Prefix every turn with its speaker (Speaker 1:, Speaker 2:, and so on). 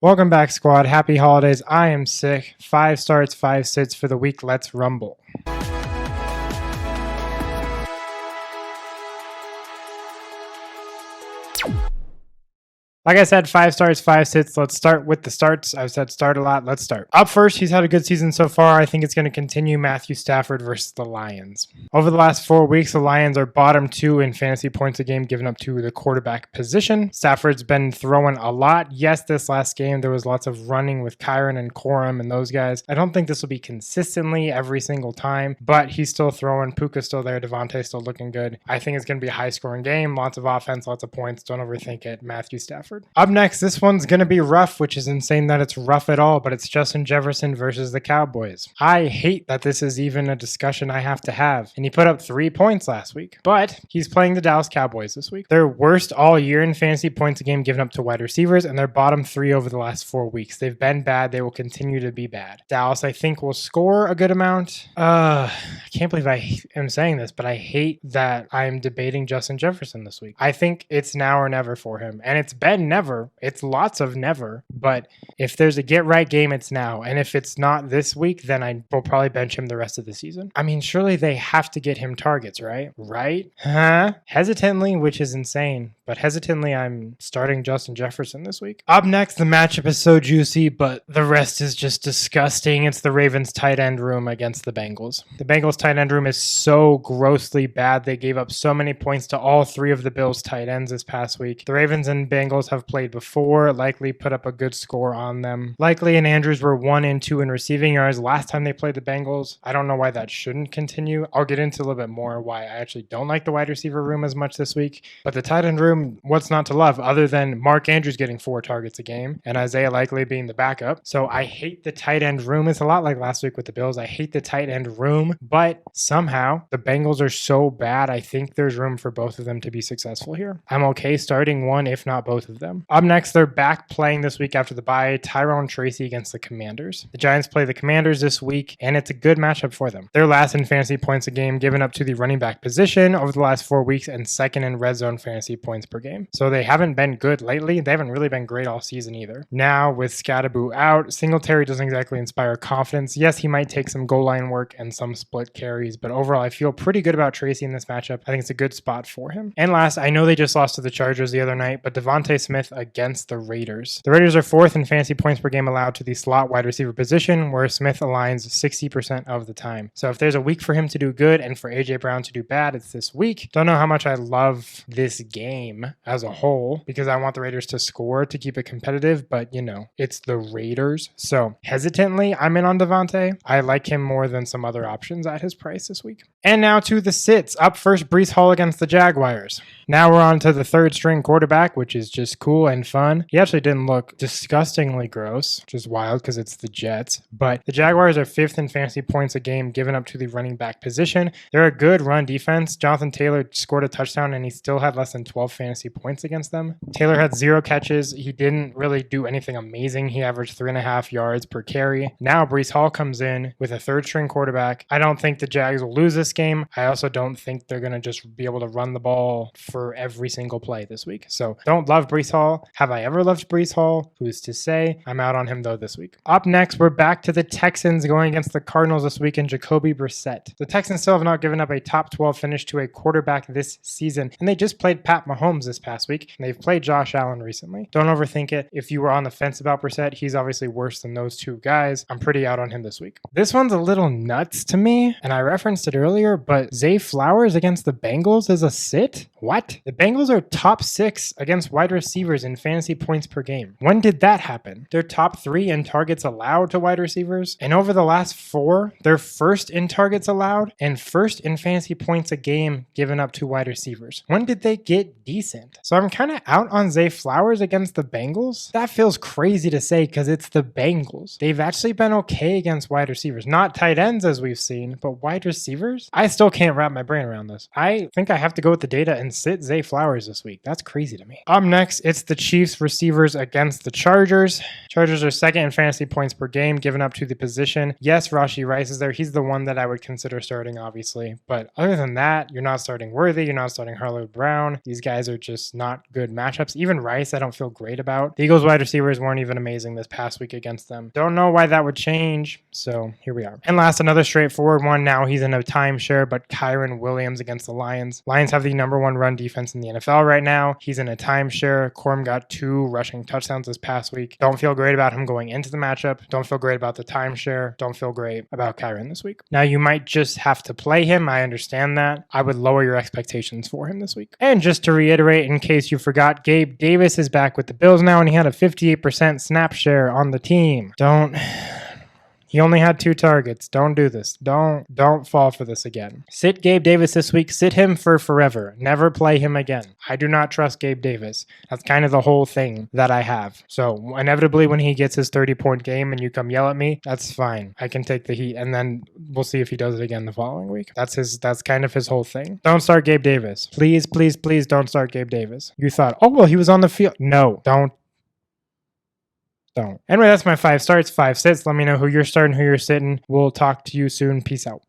Speaker 1: Welcome back, squad. Happy holidays. I am sick. 5 starts, 5 sits for the week. Let's rumble. Like I said, 5 starts, 5 sits. Let's start with the starts. I've said start a lot. Let's start. Up first, he's had a good season so far. I think it's going to continue. Matthew Stafford versus the Lions. Over the last 4 weeks, the Lions are bottom 2 in fantasy points a game given up to the quarterback position. Stafford's been throwing a lot. Yes, this last game, there was lots of running with Kyren and Corum and those guys. I don't think this will be consistently every single time, but he's still throwing. Puka's still there. Devontae's still looking good. I think it's going to be a high-scoring game. Lots of offense, lots of points. Don't overthink it. Matthew Stafford. Up next, this one's going to be rough, which is insane that it's rough at all, but it's Justin Jefferson versus the Cowboys. I hate that this is even a discussion I have to have, and he put up 3 points last week, but he's playing the Dallas Cowboys this week. They're worst all year in fantasy points a game given up to wide receivers, and they're bottom 3 over the last 4 weeks. They've been bad. They will continue to be bad. Dallas, I think, will score a good amount. I can't believe I am saying this, but I hate that I'm debating Justin Jefferson this week. I think it's now or never for him, and it's been never. It's lots of never, but if there's a get right game, it's now. And if it's not this week, then I will probably bench him the rest of the season. I mean, surely they have to get him targets, right? Right? Huh? Hesitantly, which is insane, but hesitantly, I'm starting Justin Jefferson this week. Up next, the matchup is so juicy, but the rest is just disgusting. It's the Ravens tight end room against the Bengals. The Bengals tight end room is so grossly bad. They gave up so many points to all 3 of the Bills tight ends this past week. The Ravens and Bengals have played before, likely put up a good score on them. Likely and Andrews were 1 and 2 in receiving yards last time they played the Bengals. I don't know why that shouldn't continue. I'll get into a little bit more why I actually don't like the wide receiver room as much this week. But the tight end room, what's not to love other than Mark Andrews getting 4 targets a game and Isaiah Likely being the backup. So I hate the tight end room. It's a lot like last week with the Bills. I hate the tight end room, but somehow the Bengals are so bad. I think there's room for both of them to be successful here. I'm okay starting one, if not both of them. Up next, they're back playing this week after the bye. Tyrone Tracy against the Commanders. The Giants play the Commanders this week, and it's a good matchup for them. They're last in fantasy points a game given up to the running back position over the last 4 weeks and second in red zone fantasy points per game. So they haven't been good lately. They haven't really been great all season either. Now, with Scatterboo out, Singletary doesn't exactly inspire confidence. Yes, he might take some goal line work and some split carries, but overall, I feel pretty good about Tracy in this matchup. I think it's a good spot for him. And last, I know they just lost to the Chargers the other night, but Devontae Smith against the Raiders. The Raiders are 4th in fantasy points per game allowed to the slot wide receiver position, where Smith aligns 60% of the time. So if there's a week for him to do good and for AJ Brown to do bad, it's this week. Don't know how much I love this game as a whole because I want the Raiders to score to keep it competitive, but you know, it's the Raiders. So hesitantly, I'm in on Devontae. I like him more than some other options at his price this week. And now to the sits. Up first, Breece Hall against the Jaguars. Now we're on to the 3rd string quarterback, which is just cool and fun. He actually didn't look disgustingly gross, which is wild because it's the Jets. But the Jaguars are 5th in fantasy points a game given up to the running back position. They're a good run defense. Jonathan Taylor scored a touchdown and he still had less than 12 fantasy points against them. Taylor had 0 catches. He didn't really do anything amazing. He averaged 3.5 yards per carry. Now Breece Hall comes in with a 3rd string quarterback. I don't think the Jags will lose this game. I also don't think they're going to just be able to run the ball for every single play this week. So don't love Breece Hall. Have I ever loved Breece Hall? Who's to say? I'm out on him though this week. Up next, we're back to the Texans going against the Cardinals this week and Jacoby Brissett. The Texans still have not given up a top 12 finish to a quarterback this season, and they just played Pat Mahomes this past week, and they've played Josh Allen recently. Don't overthink it. If you were on the fence about Brissett, he's obviously worse than those 2 guys. I'm pretty out on him this week. This one's a little nuts to me, and I referenced it earlier, but Zay Flowers against the Bengals is a sit? What? The Bengals are top 6 against wide receivers in fantasy points per game. When did that happen? They're top 3 in targets allowed to wide receivers, and over the last 4, they're 1st in targets allowed and 1st in fantasy points a game given up to wide receivers. When did they get decent? So I'm kind of out on Zay Flowers against the Bengals. That feels crazy to say because it's the Bengals. They've actually been okay against wide receivers. Not tight ends as we've seen, but wide receivers. I still can't wrap my brain around this. I think I have to go with the data and sit Zay Flowers this week. That's crazy to me. Up next, it's the Chiefs receivers against the Chargers. Chargers are second in fantasy points per game given up to the position. Yes, Rashee Rice is there. He's the one that I would consider starting, obviously. But other than that, you're not starting Worthy. You're not starting Harlow Brown. These guys are just not good matchups. Even Rice, I don't feel great about. The Eagles wide receivers weren't even amazing this past week against them. Don't know why that would change. So here we are. And last, another straightforward one. Now he's in a timeshare, but Kyren Williams against the Lions. Lions have the number one run defense in the NFL right now. He's in a timeshare. Corum got 2 rushing touchdowns this past week. Don't feel great about him going into the matchup. Don't feel great about the timeshare. Don't feel great about Kyren this week. Now you might just have to play him. I understand that. I would lower your expectations for him this week. And just to reiterate, in case you forgot, Gabe Davis is back with the Bills now, and he had a 58% snap share on the team. He only had 2 targets. Don't do this. Don't fall for this again. Sit Gabe Davis this week. Sit him for forever. Never play him again. I do not trust Gabe Davis. That's kind of the whole thing that I have. So inevitably when he gets his 30-point game and you come yell at me, that's fine. I can take the heat, and then we'll see if he does it again the following week. That's kind of his whole thing. Don't start Gabe Davis. Please, please, please don't start Gabe Davis. You thought, oh, well, he was on the field. No, don't. Anyway, that's my 5 starts, 5 sits. Let me know who you're starting, who you're sitting. We'll talk to you soon. Peace out.